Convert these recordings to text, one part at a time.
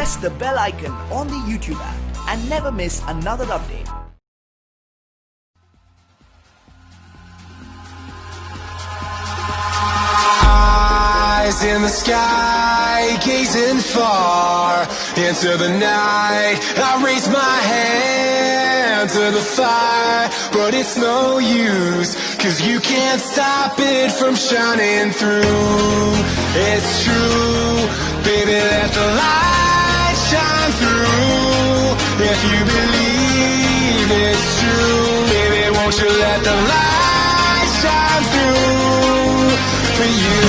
press the bell icon on the YouTube app and never miss another update. Eyes in the sky, gazing far into the night. I raise my hand to the fire, but it's no use, 'cause you can't stop it from shining through. It's true, baby, let the light shine through. If you believe it's true, baby, won't you let the light shine through for you.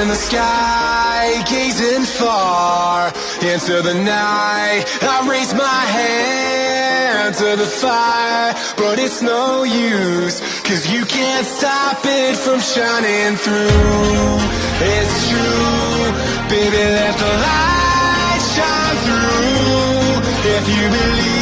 In the sky, gazing far into the night. I raise my hand to the fire, but it's no use, 'cause you can't stop it from shining through. It's true, baby, let the light shine through. If you believe